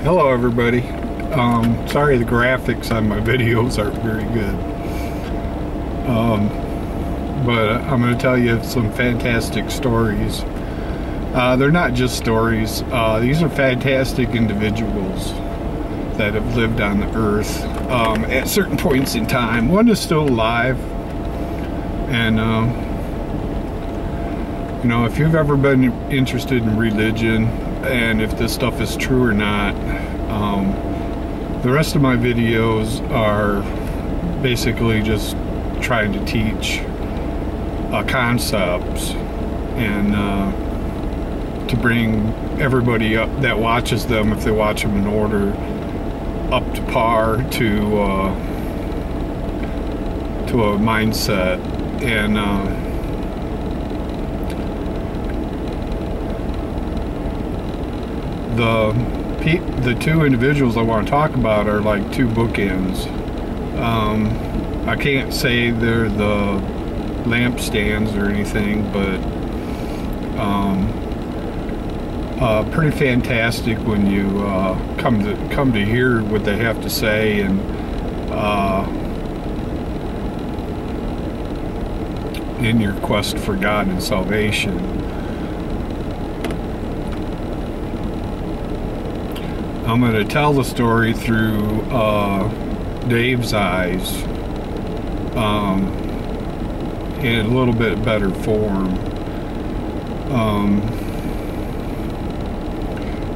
Hello everybody. Sorry the graphics on my videos aren't very good. But I'm going to tell you some fantastic stories. They're not just stories. These are fantastic individuals that have lived on the earth at certain points in time. One is still alive. And, you know, if you've ever been interested in religion and if this stuff is true or not, the rest of my videos are basically just trying to teach concepts and to bring everybody up that watches them, if they watch them in order, up to par to a mindset. And the two individuals I want to talk about are like two bookends. I can't say they're the lampstands or anything, but pretty fantastic when you come to hear what they have to say, and in your quest for God and salvation. I'm going to tell the story through Dave's eyes in a little bit better form.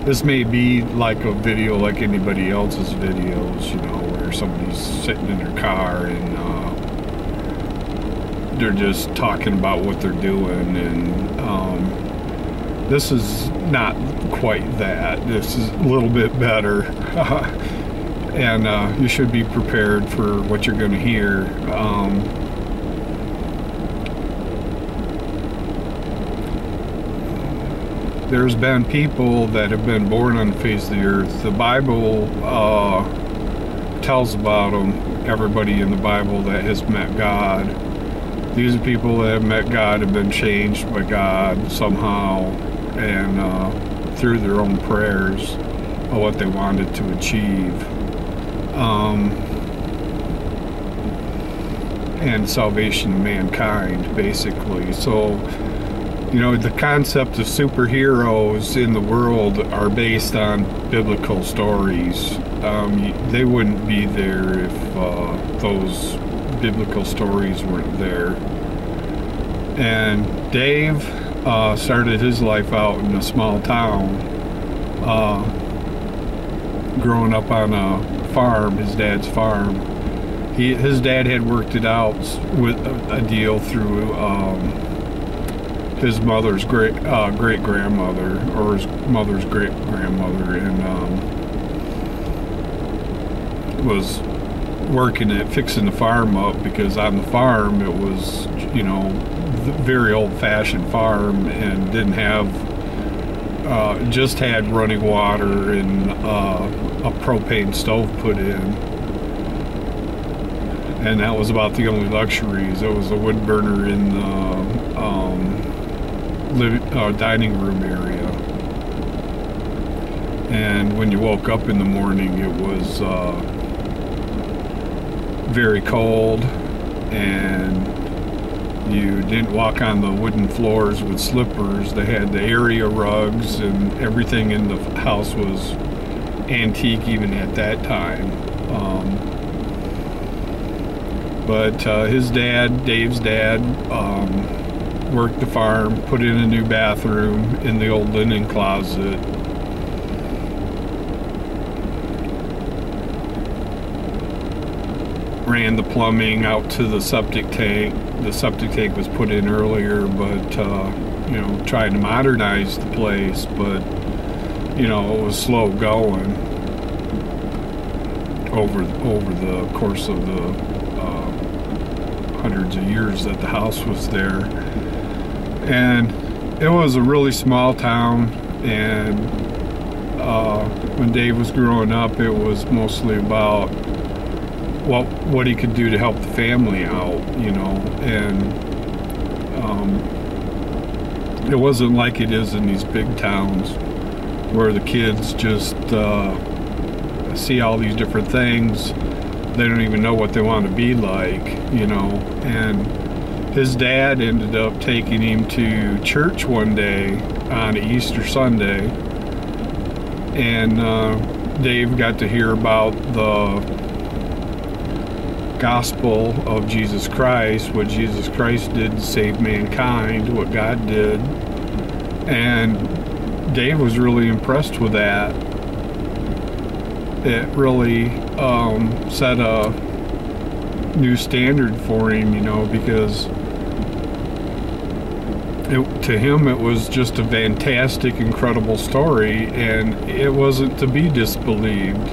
This may be like a video like anybody else's videos, you know, where somebody's sitting in their car and they're just talking about what they're doing, and this is not quite that. This is a little bit better. And you should be prepared for what you're going to hear. There's been people that have been born on the face of the earth. The Bible tells about them, everybody in the Bible that has met God. These are people that have met God, have been changed by God somehow, and through their own prayers of what they wanted to achieve. And salvation of mankind, basically. So, you know, the concept of superheroes in the world are based on biblical stories. They wouldn't be there if those biblical stories weren't there. And Dave started his life out in a small town, growing up on a farm, his dad's farm. His dad had worked it out with a deal through his mother's great-grandmother, or his mother's great-grandmother, and was working at fixing the farm up, because on the farm it was, you know, very old-fashioned farm, and didn't have just had running water and a propane stove put in, and that was about the only luxuries. There was a wood burner in the dining room area, and when you woke up in the morning it was very cold, and you didn't walk on the wooden floors with slippers. They had the area rugs, and everything in the house was antique even at that time. But his dad, Dave's dad, worked the farm, put in a new bathroom in the old linen closet. Ran the plumbing out to the septic tank. The septic tank was put in earlier, but you know, tried to modernize the place, but you know, it was slow going over the course of the hundreds of years that the house was there. And it was a really small town, and when Dave was growing up, it was mostly about what he could do to help the family out, you know. And it wasn't like it is in these big towns where the kids just see all these different things. They don't even know what they want to be like, you know. And his dad ended up taking him to church one day on Easter Sunday, and Dave got to hear about the gospel of Jesus Christ, what Jesus Christ did to save mankind, what God did. And Dave was really impressed with that. It really set a new standard for him, you know, because to him it was just a fantastic, incredible story, and it wasn't to be disbelieved.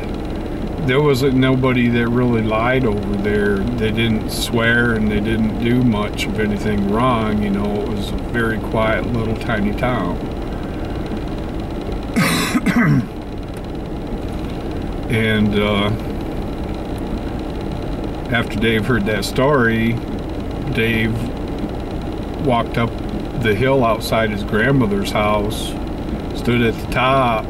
There wasn't nobody that really lied over there. They didn't swear and they didn't do much of anything wrong, you know. It was a very quiet little tiny town. And after Dave heard that story, Dave walked up the hill outside his grandmother's house, stood at the top,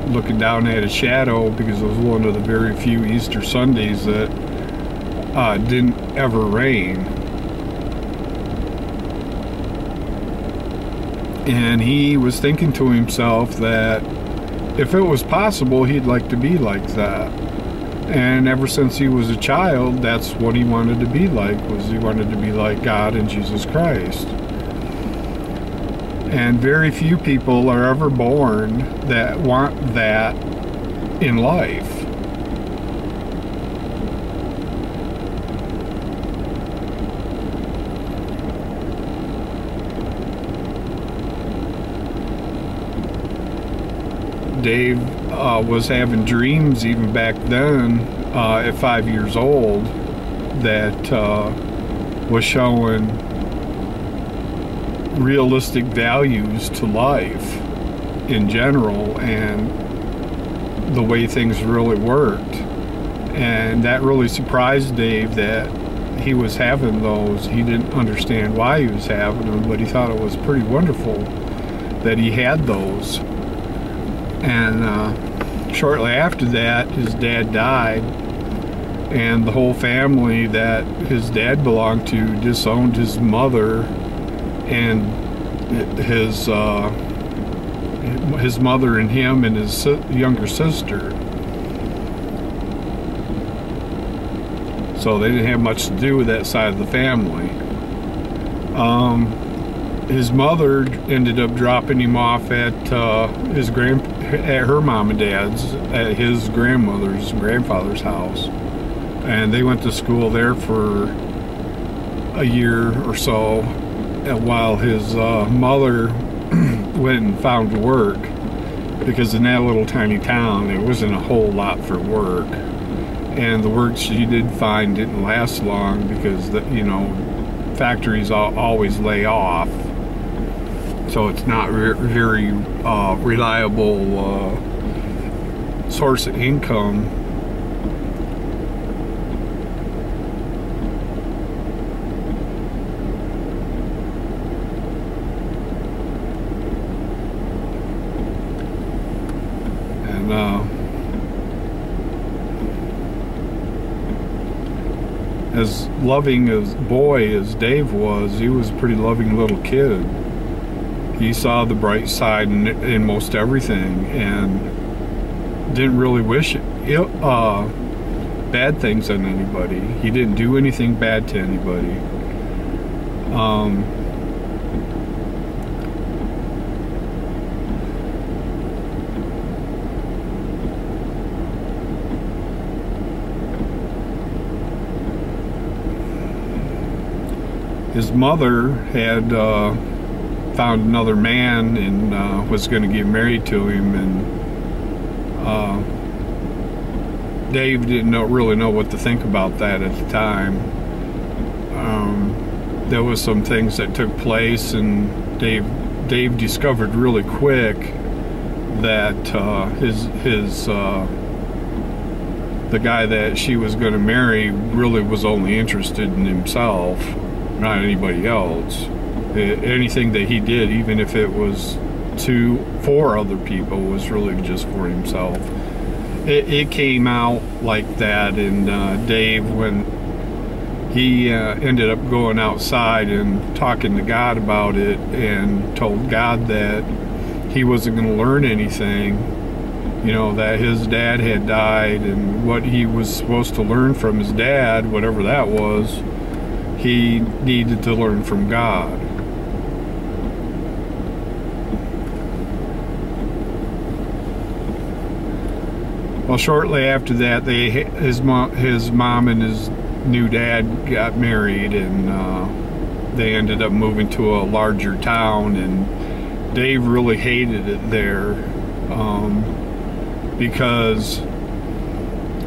looking down at his shadow, because it was one of the very few Easter Sundays that didn't ever rain. And he was thinking to himself that if it was possible, he'd like to be like that. And ever since he was a child, that's what he wanted to be like, was he wanted to be like God and Jesus Christ. And very few people are ever born that want that in life. Dave was having dreams even back then at 5 years old that was showing realistic values to life in general and the way things really worked. And that really surprised Dave that he was having those. He didn't understand why he was having them, but he thought it was pretty wonderful that he had those. And shortly after that, his dad died, and the whole family that his dad belonged to disowned his mother and his mother and him and his younger sister. So they didn't have much to do with that side of the family. His mother ended up dropping him off at her mom and dad's, at his grandfather's house, and they went to school there for a year or so, while his mother went and found work, because in that little tiny town there wasn't a whole lot for work, and the work she did find didn't last long, because factories always lay off. So it's not very reliable source of income. And as loving a boy as Dave was, he was a pretty loving little kid. He saw the bright side in most everything and didn't really wish bad things on anybody. He didn't do anything bad to anybody. His mother had found another man and was going to get married to him, and Dave didn't really know what to think about that at the time. There was some things that took place, and Dave discovered really quick that the guy that she was going to marry really was only interested in himself, not anybody else. Anything that he did, even if it was for other people, was really just for himself. it came out like that, and Dave, when he ended up going outside and talking to God about it, and told God that he wasn't going to learn anything, you know, that his dad had died, and what he was supposed to learn from his dad, whatever that was, he needed to learn from God. Well, shortly after that, his mom and his new dad got married, and they ended up moving to a larger town, and Dave really hated it there, because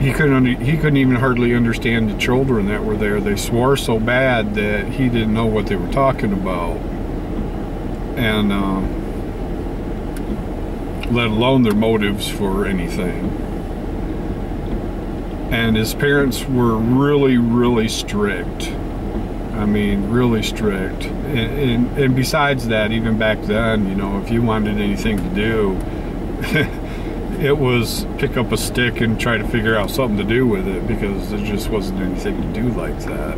he couldn't even hardly understand the children that were there. They swore so bad that he didn't know what they were talking about, and let alone their motives for anything. And his parents were really, really strict. I mean, really strict. And besides that, even back then, you know, if you wanted anything to do, it was pick up a stick and try to figure out something to do with it, because there just wasn't anything to do like that.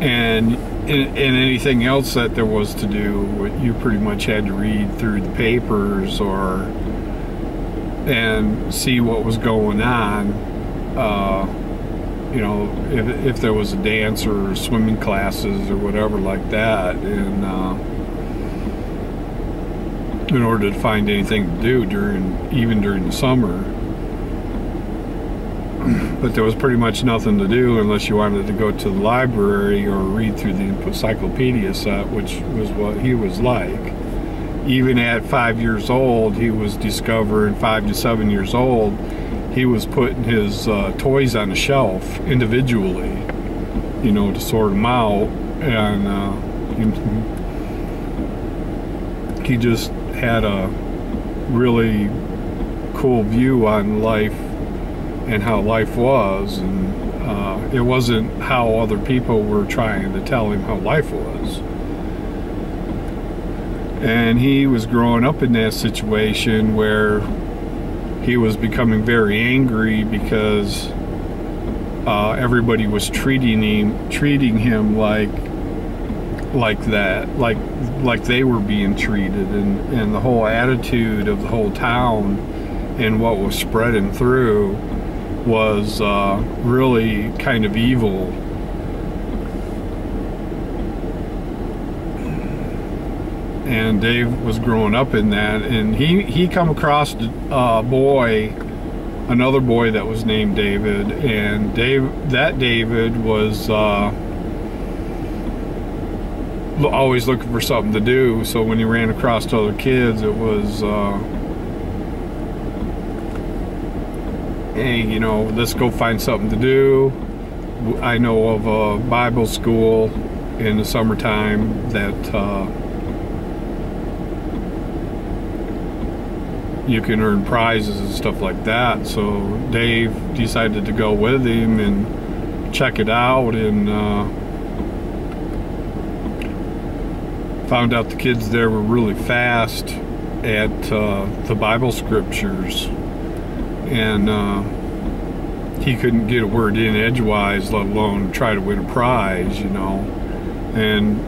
And anything else that there was to do, you pretty much had to read through the papers and see what was going on. You know, if there was a dance or swimming classes or whatever like that, and in order to find anything to do even during the summer. But there was pretty much nothing to do unless you wanted to go to the library or read through the encyclopedia set, which was what he was like. Even at 5 years old, he was discovering, 5 to 7 years old, he was putting his toys on a shelf individually, you know, to sort them out, and he just had a really cool view on life and how life was, and it wasn't how other people were trying to tell him how life was. And he was growing up in that situation where he was becoming very angry because everybody was treating him like that, like they were being treated, and the whole attitude of the whole town and what was spreading through was really kind of evil. And Dave was growing up in that, and he come across a boy, another boy that was named David, and David was always looking for something to do. So when he ran across other kids, it was hey, you know, let's go find something to do. I know of a Bible school in the summertime that you can earn prizes and stuff like that. So Dave decided to go with him and check it out, and found out the kids there were really fast at the Bible scriptures, and he couldn't get a word in edgewise, let alone try to win a prize, you know. And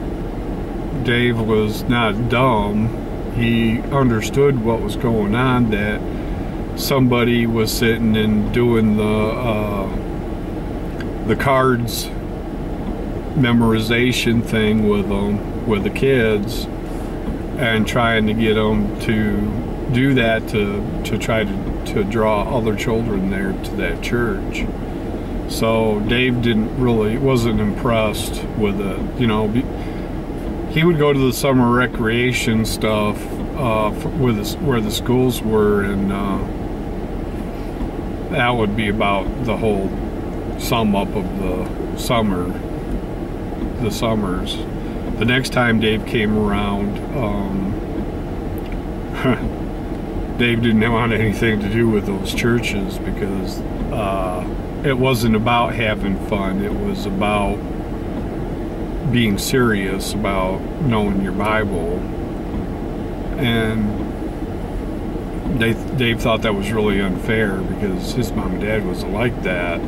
Dave was not dumb. He understood what was going on, that somebody was sitting and doing the cards memorization thing with the kids, and trying to get them to do that to try to draw other children there to that church. So Dave wasn't impressed with it, you know. He would go to the summer recreation stuff where the schools were, and that would be about the whole sum up of the summers. The next time Dave came around, Dave didn't want anything to do with those churches, because it wasn't about having fun. It was about being serious about knowing your Bible. And Dave thought that was really unfair because his mom and dad wasn't like that.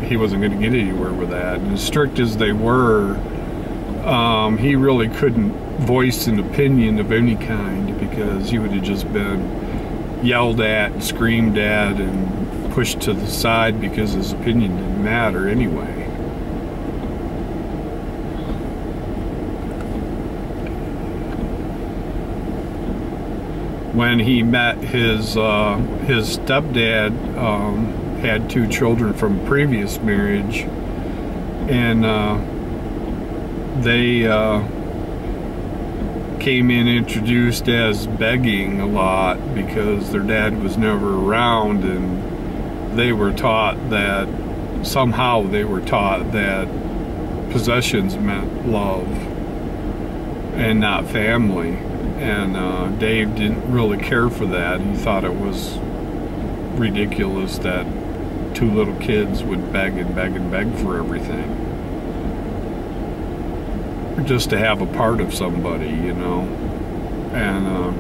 He wasn't going to get anywhere with that. And as strict as they were, he really couldn't voice an opinion of any kind because he would have just been yelled at and screamed at and pushed to the side because his opinion didn't matter anyway. When he met his stepdad, had 2 children from a previous marriage, and they came in introduced as begging a lot because their dad was never around, and they were taught that somehow that possessions meant love and not family. And Dave didn't really care for that. He thought it was ridiculous that 2 little kids would beg and beg and beg for everything. Just to have a part of somebody, you know. And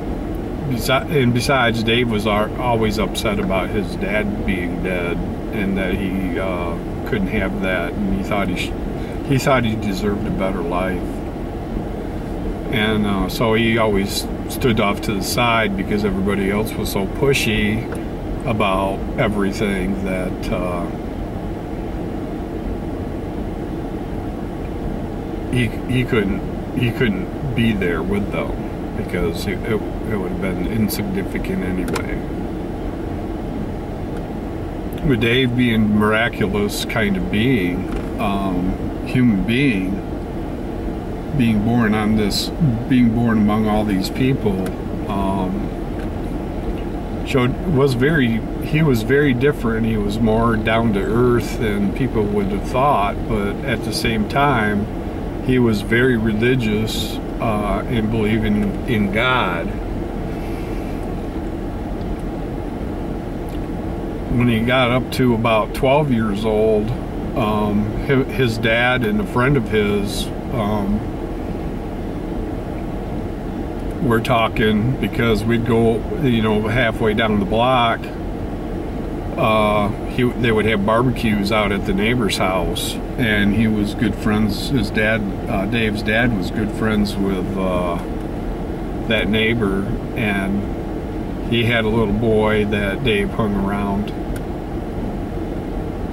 besides, Dave was always upset about his dad being dead and that he couldn't have that, and he thought he deserved a better life. And so he always stood off to the side because everybody else was so pushy about everything that he couldn't be there with them because it would have been insignificant anyway. With Dave being miraculous kind of being, human being, being born among all these people, he was very different. He was more down to earth than people would have thought, but at the same time, he was very religious and believing in God. When he got up to about 12 years old, his dad and a friend of his were talking because we'd go, you know, halfway down the block. They would have barbecues out at the neighbor's house, and he was good friends. His dad, Dave's dad, was good friends with that neighbor, and he had a little boy that Dave hung around,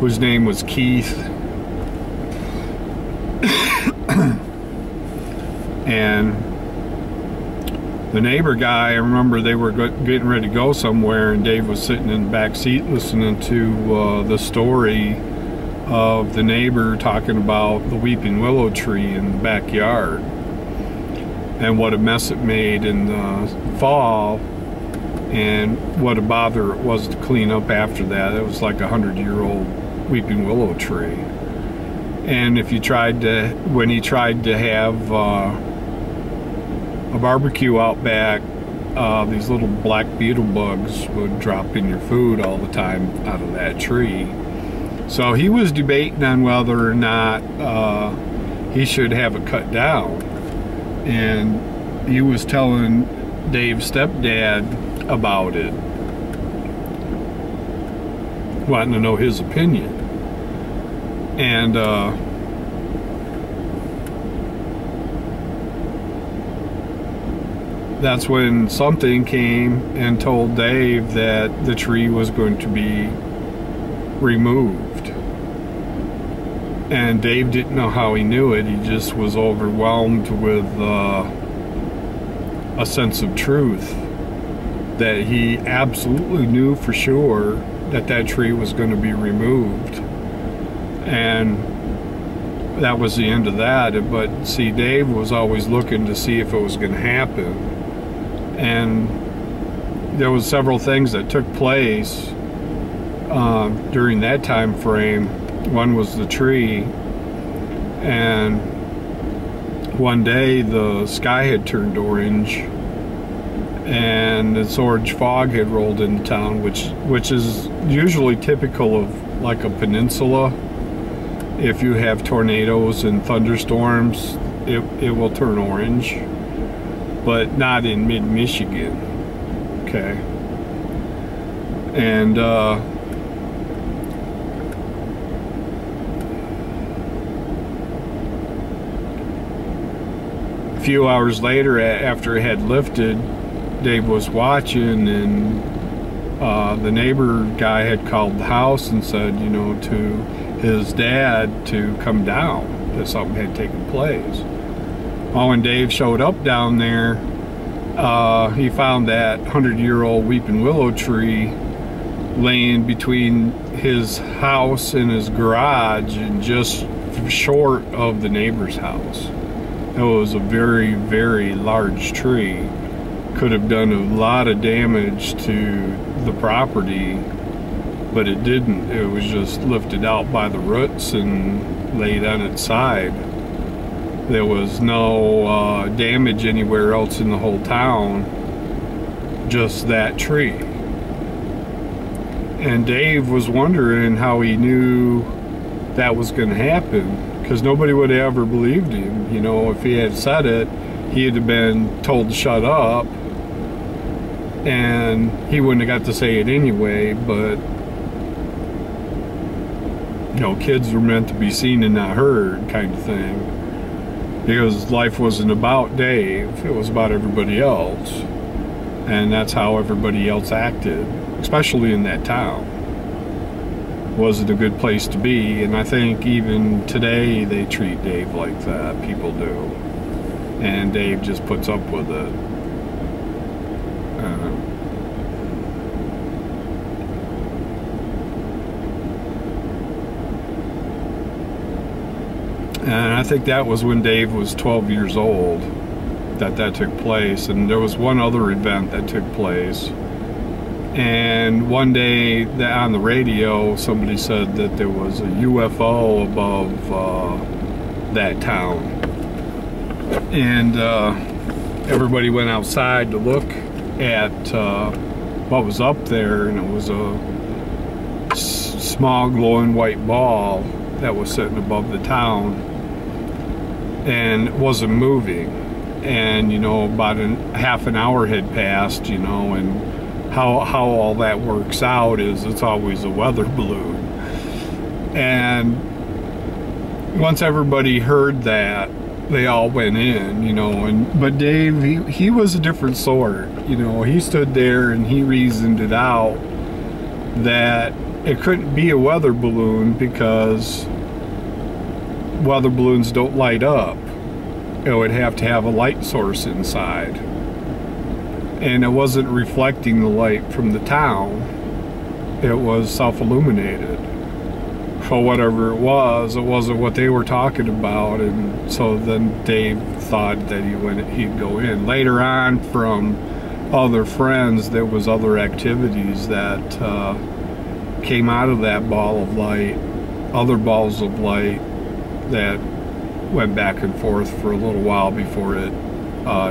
whose name was Keith. And the neighbor guy, I remember they were getting ready to go somewhere, and Dave was sitting in the back seat listening to the story of the neighbor talking about the weeping willow tree in the backyard and what a mess it made in the fall and what a bother it was to clean up after that. It was like 100-year-old weeping willow tree. And if you when he tried to have a barbecue out back, these little black beetle bugs would drop in your food all the time out of that tree. So he was debating on whether or not he should have it cut down. And he was telling Dave's stepdad about it, wanting to know his opinion. And that's when something came and told Dave that the tree was going to be removed. And Dave didn't know how he knew it. He just was overwhelmed with a sense of truth that he absolutely knew for sure that that tree was going to be removed. And that was the end of that. But see, Dave was always looking to see if it was going to happen. And there was several things that took place during that time frame. One was the tree, and one day the sky had turned orange, and this orange fog had rolled into town, which is usually typical of like a peninsula. If you have tornadoes and thunderstorms, it will turn orange, but not in mid-Michigan. Okay. And a few hours later, after it had lifted, Dave was watching, and the neighbor guy had called the house and said, you know, to his dad to come down, that something had taken place. Well, when Dave showed up down there, he found that 100-year-old weeping willow tree laying between his house and his garage, and just short of the neighbor's house. It was a very, very large tree. Could have done a lot of damage to the property, but it didn't. It was just lifted out by the roots and laid on its side. There was no damage anywhere else in the whole town, just that tree. And Dave was wondering how he knew that was going to happen, because nobody would have ever believed him. You know, if he had said it, he'd have been told to shut up, and he wouldn't have got to say it anyway. But you know, kids were meant to be seen and not heard, kind of thing, because life wasn't about Dave, it was about everybody else. And that's how everybody else acted, especially in that town. Wasn't a good place to be, and I think even today they treat Dave like that. People do, and Dave just puts up with it. And I think that was when Dave was 12 years old that took place. And there was one other event that took place. And one day on the radio, somebody said that there was a UFO above that town. And everybody went outside to look at what was up there, and it was a small glowing white ball that was sitting above the town, and it wasn't moving. And you know, about half an hour had passed, you know, and how all that works out is it's always a weather balloon. And once everybody heard that, they all went in, you know. But Dave, he was a different sort, you know. He stood there and he reasoned it out that it couldn't be a weather balloon, because weather balloons don't light up. It would have to have a light source inside, and it wasn't reflecting the light from the town. It was self-illuminated. So whatever it wasn't what they were talking about. And so then Dave thought that he'd go in. Later on, from other friends, there was other activities that came out of that ball of light, other balls of light that went back and forth for a little while before it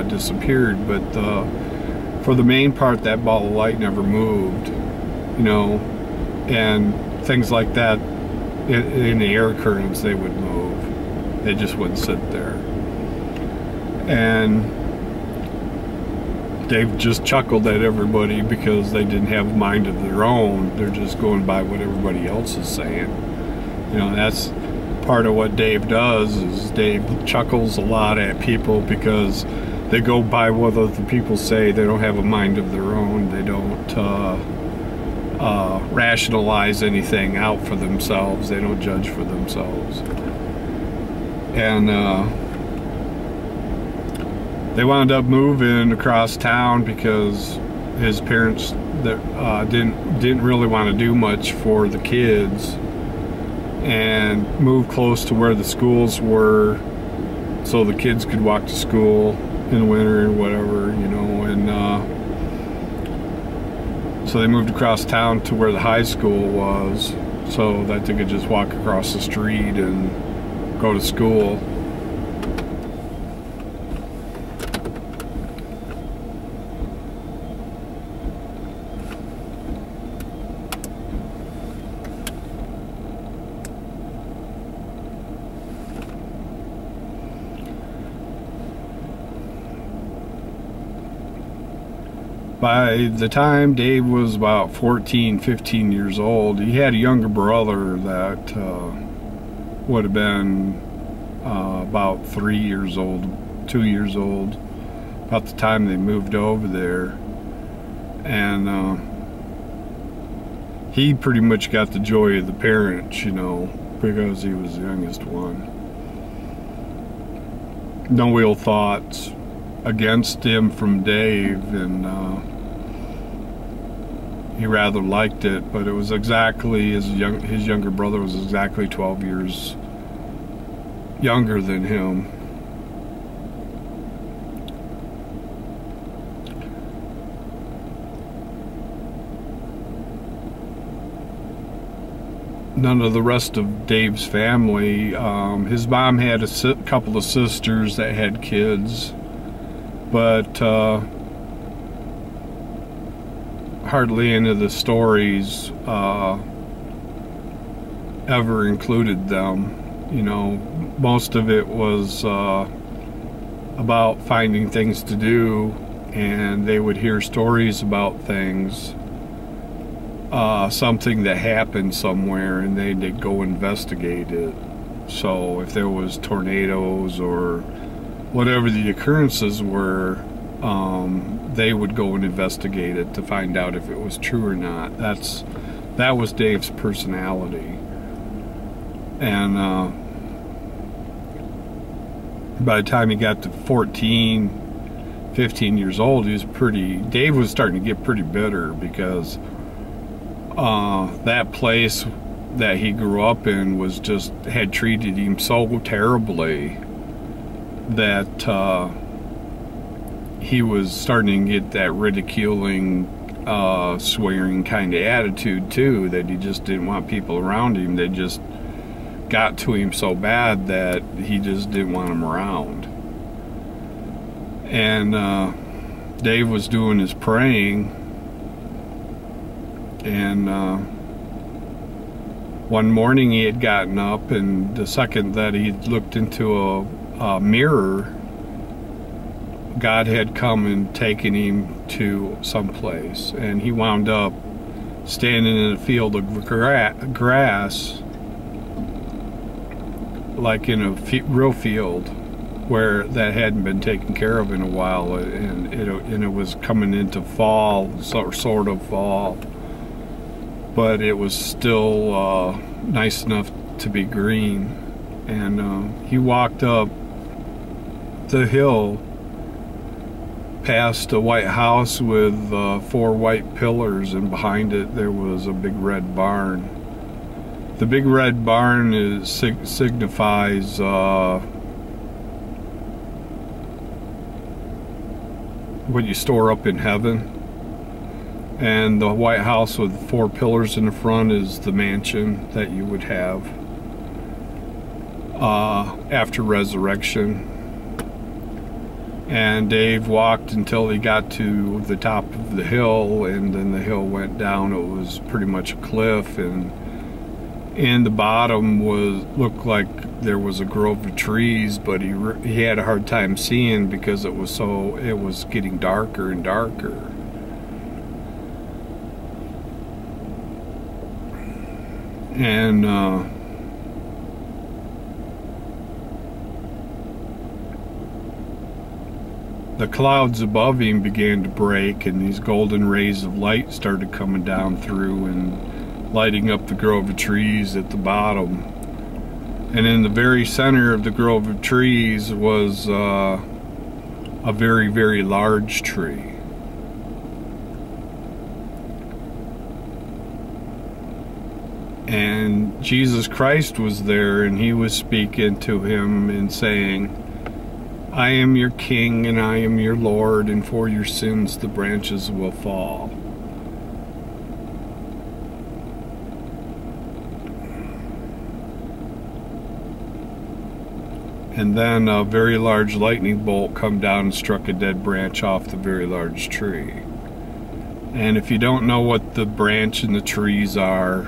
disappeared. But for the main part, that ball of light never moved, you know. And things like that, in the air currents, they would move. They just wouldn't sit there. And Dave just chuckled at everybody because they didn't have a mind of their own. They're just going by what everybody else is saying. You know, that's part of what Dave does, is Dave chuckles a lot at people because they go by what other people say. They don't have a mind of their own. They don't rationalize anything out for themselves. They don't judge for themselves. And they wound up moving across town because his parents didn't really want to do much for the kids, and moved close to where the schools were so the kids could walk to school in the winter and whatever, you know. And so they moved across town to where the high school was, so that they could just walk across the street and go to school. By the time Dave was about 14, 15 years old, he had a younger brother that would have been about 3 years old, 2 years old, about the time they moved over there. And he pretty much got the joy of the parents, you know, because he was the youngest one. No ill thoughts against him from Dave, and he rather liked it, but it was exactly his younger brother was exactly 12 years younger than him. None of the rest of Dave's family. His mom had a couple of sisters that had kids, but hardly any of the stories ever included them. You know, most of it was about finding things to do, and they would hear stories about things. Something that happened somewhere, and they'd go investigate it. So if there was tornadoes or whatever the occurrences were, they would go and investigate it to find out if it was true or not. That was Dave's personality. And by the time he got to 14, 15 years old, Dave was starting to get pretty bitter, because that place that he grew up in had treated him so terribly that he was starting to get that ridiculing, swearing kind of attitude too, that he just didn't want people around him. They just got to him so bad that he just didn't want them around. And Dave was doing his praying, and one morning he had gotten up, and the second that he looked into a mirror, God had come and taken him to someplace, and he wound up standing in a field of grass, like in a real field where that hadn't been taken care of in a while, and it was coming into fall, sort of fall, but it was still nice enough to be green. And he walked up the hill past a white house with 4 white pillars, and behind it there was a big red barn. The big red barn signifies what you store up in heaven. And the white house with 4 pillars in the front is the mansion that you would have after resurrection. And Dave walked until he got to the top of the hill, and then the hill went down. It was pretty much a cliff, and in the bottom looked like there was a grove of trees, but he had a hard time seeing because it was getting darker and darker. And the clouds above him began to break, and these golden rays of light started coming down through and lighting up the grove of trees at the bottom. And in the very center of the grove of trees was a very, very large tree. And Jesus Christ was there, and he was speaking to him and saying, "I am your king and I am your Lord, and for your sins the branches will fall." And then a very large lightning bolt come down and struck a dead branch off the very large tree. And if you don't know what the branch and the trees are,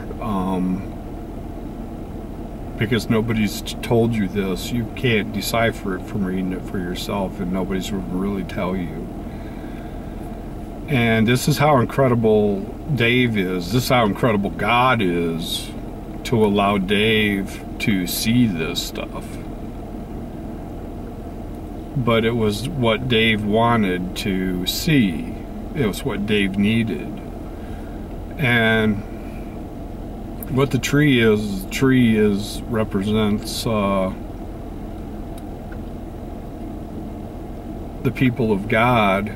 because nobody's told you this, you can't decipher it from reading it for yourself, and nobody's will really tell you. And this is how incredible Dave is. This is how incredible God is to allow Dave to see this stuff. But it was what Dave wanted to see. It was what Dave needed. And what the tree is, represents the people of God,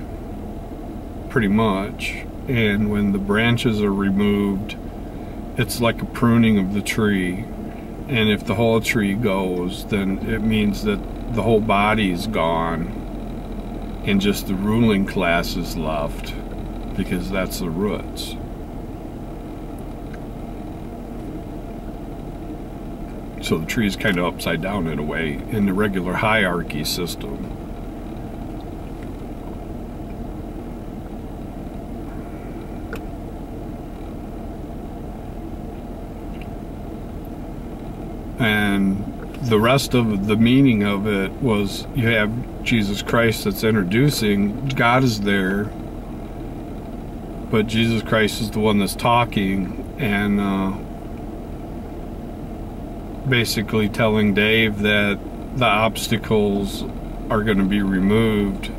pretty much. And when the branches are removed, it's like a pruning of the tree. And if the whole tree goes, then it means that the whole body is gone and just the ruling class is left, because that's the roots. So the tree is kind of upside down in a way in the regular hierarchy system. And the rest of the meaning of it was, you have Jesus Christ that's introducing, God is there, but Jesus Christ is the one that's talking, and basically telling Dave that the obstacles are going to be removed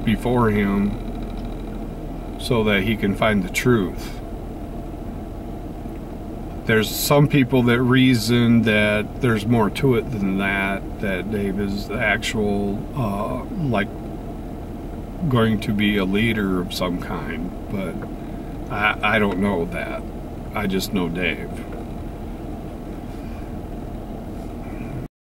before him so that he can find the truth. There's some people that reason that there's more to it than that, that Dave is the actual, like, going to be a leader of some kind, but I don't know that. I just know Dave.